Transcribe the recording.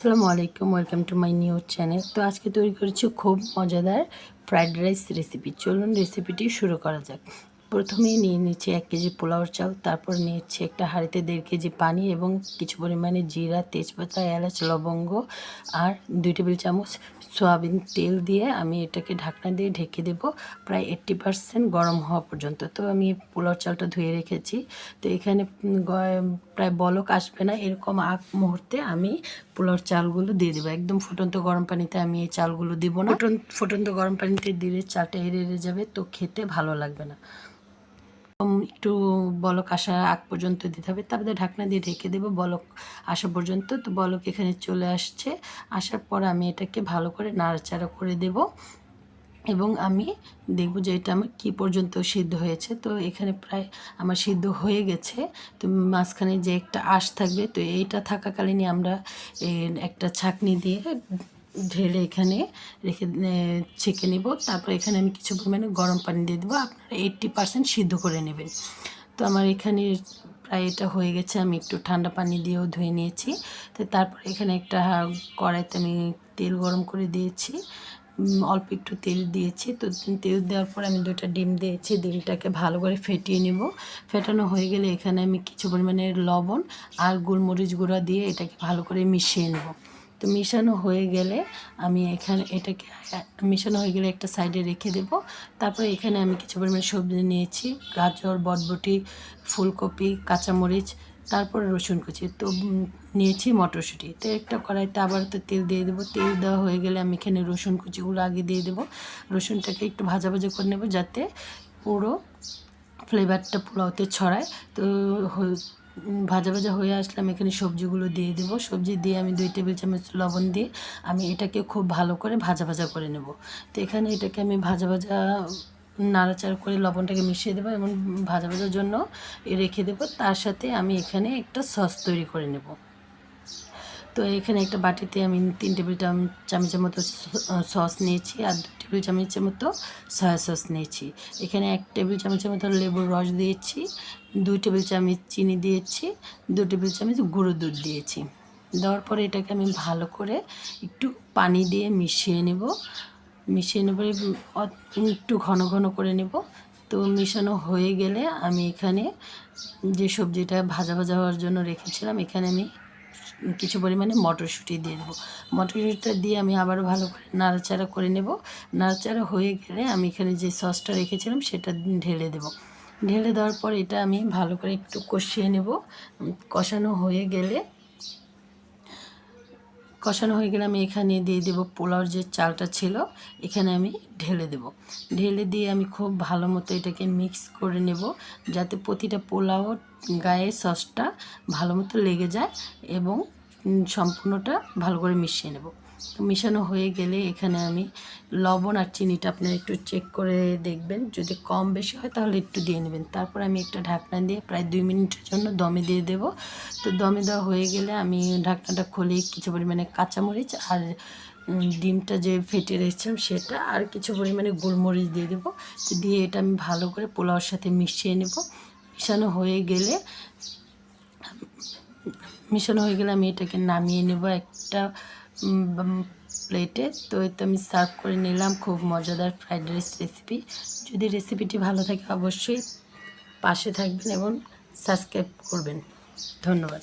আসসালামু আলাইকুম, welcome to my new channel. তো আজকে তৈরি করেছি খুব মজাদার ফ্রাইড রাইস রেসিপি। চলুন রেসিপিটি শুরু করা যাক। প্রথমেই নিয়ে নিচ্ছি 1 কেজি পোলাওর চাল, তারপর নিয়েছি একটা হাঁড়িতে 1.5 কেজি পানি এবং কিছু পরিমাণে জিরা, তেজপাতা, এলাচ, লবঙ্গ আর 2 টেবিল চামচ সয়াবিন তেল দিয়ে আমি এটাকে ঢাকনা দিয়ে ঢেকে দেব প্রায় 80% গরম হওয়া পর্যন্ত। তো আমি পোলাওর চালটা ধুয়ে রেখেছি। তো এখানে প্রায় বলক আসবে না, এরকম আগ মুহূর্তে আমি পোলাওর চালগুলো দিয়ে দেবো। একদম ফুটন্ত গরম পানিতে আমি এই চালগুলো দিব না। ফুটন্ত গরম পানিতে দিলে চালটা এড়ে যাবে, তো খেতে ভালো লাগবে না। একটু বলক আসা আগ পর্যন্ত দিতে হবে, তারপরে ঢাকনা দিয়ে ঢেকে দেবো বলক আসা পর্যন্ত। তো বলক এখানে চলে আসছে, আসার পর আমি এটাকে ভালো করে নাড়াচাড়া করে দেব এবং আমি দেখব যে এটা আমার কী পর্যন্ত সিদ্ধ হয়েছে। তো এখানে প্রায় আমার সিদ্ধ হয়ে গেছে। তো মাঝখানে যে একটা আঁশ থাকবে, তো এইটা থাকাকালীনই আমরা একটা ছাঁকনি দিয়ে ঢেলে এখানে রেখে ছেঁকে নেব। তারপর এখানে আমি কিছু পরিমাণে গরম পানি দিয়ে দেবো। আপনারা 80% সিদ্ধ করে নেবেন। তো আমার এখানে প্রায় এটা হয়ে গেছে। আমি একটু ঠান্ডা পানি দিয়েও ধুয়ে নিয়েছি। তো তারপর এখানে একটা কড়াইতে আমি তেল গরম করে দিয়েছি, অল্প একটু তেল দিয়েছি। তো তেল দেওয়ার পর আমি 2টা ডিম দিয়েছি। ডিমটাকে ভালো করে ফেটিয়ে নেব। ফেটানো হয়ে গেলে এখানে আমি কিছু পরিমাণে লবণ আর গোলমরিচ গুঁড়া দিয়ে এটাকে ভালো করে মিশিয়ে নেব। তো মিশানো হয়ে গেলে আমি এখানে এটাকে মিশানো হয়ে গেলে একটা সাইডে রেখে দেব। তারপরে এখানে আমি কিছু পরিমাণে সবজি নিয়েছি, গাজর, বরবটি, ফুলকপি, কাঁচামরিচ, তারপরে রসুন কুচি। তো নিয়েছি মটরশুঁটি। তো একটা কড়াইতে আবার তো তেল দিয়ে দেবো। তেল দেওয়া হয়ে গেলে আমি এখানে রসুন কুচিগুলো আগে দিয়ে দেবো। রসুনটাকে একটু ভাজা ভাজা করে নেব যাতে পুরো ফ্লেভারটা পোলাওতে ছড়ায়। তো ভাজা ভাজা হয়ে আসলে আমি এখানে সবজিগুলো দিয়ে দেবো। সবজি দিয়ে আমি 2 টেবিল চামচ লবণ দিয়ে আমি এটাকে খুব ভালো করে ভাজা ভাজা করে নেব। তো এখানে এটাকে আমি ভাজা ভাজা নাড়াচাড়া করে লবণটাকে মিশিয়ে দেবো এবং ভাজা ভাজার জন্য রেখে দেবো। তার সাথে আমি এখানে একটা সস তৈরি করে নেব। তো এখানে একটা বাটিতে আমি 3 টেবিল চামচের মতো সস নিয়েছি আর 2 টেবিল চামচের মতো সয়া সস নিয়েছি। এখানে 1 টেবিল চামচের মতো লেবুর রস দিয়েছি, 2 টেবিল চামচ চিনি দিয়েছি, 2 টেবিল চামচ গুঁড়ো দুধ দিয়েছি। দেওয়ার পরে এটাকে আমি ভালো করে একটু পানি দিয়ে মিশিয়ে নেব। একটু ঘন ঘন করে নেব। তো মেশানো হয়ে গেলে আমি এখানে যে সবজিটা ভাজা ভাজা হওয়ার জন্য রেখেছিলাম, এখানে আমি কিছু পরিমাণে মটরশুঁটি দিয়ে দেবো। মটরশুঁটিটা দিয়ে আমি আবারও ভালো করে নাড়াচাড়া করে নেব। নাড়াচাড়া হয়ে গেলে আমি এখানে যে সসটা রেখেছিলাম সেটা ঢেলে দেব। ঢেলে দেওয়ার পর এটা আমি ভালো করে একটু কষিয়ে নেব। কষানো হয়ে গেলে আমি এখানে দিয়ে দেবো পোলাওর যে চালটা ছিল, এখানে আমি ঢেলে দেব। ঢেলে দিয়ে আমি খুব ভালো মতো এটাকে মিক্স করে নেব যাতে প্রতিটা পোলাওর গায়ে সসটা ভালো মতো লেগে যায় এবং সম্পূর্ণটা ভালো করে মিশিয়ে নেব। তো মিশানো হয়ে গেলে এখানে আমি লবণ আর চিনিটা আপনারা একটু চেক করে দেখবেন, যদি কম বেশি হয় তাহলে একটু দিয়ে নেবেন। তারপর আমি একটা ঢাকনা দিয়ে প্রায় 2 মিনিটের জন্য দমে দিয়ে দেব। তো দমে দেওয়া হয়ে গেলে আমি ঢাকনাটা খুলে কিছু পরিমাণে কাঁচামরিচ আর ডিমটা যে ফেটে রেখেছিলাম সেটা আর কিছু পরিমাণে গোলমরিচ দিয়ে দেবো। তো দিয়ে এটা আমি ভালো করে পোলাওর সাথে মিশিয়ে নেব। মিশানো হয়ে গেলে আমি এটাকে নামিয়ে নেব একটা প্লেটে। তো এতে আমি সার্ভ করে নিলাম খুব মজাদার ফ্রাইড রাইস রেসিপি। যদি রেসিপিটি ভালো থাকে অবশ্যই পাশে থাকবেন এবং সাবস্ক্রাইব করবেন। ধন্যবাদ।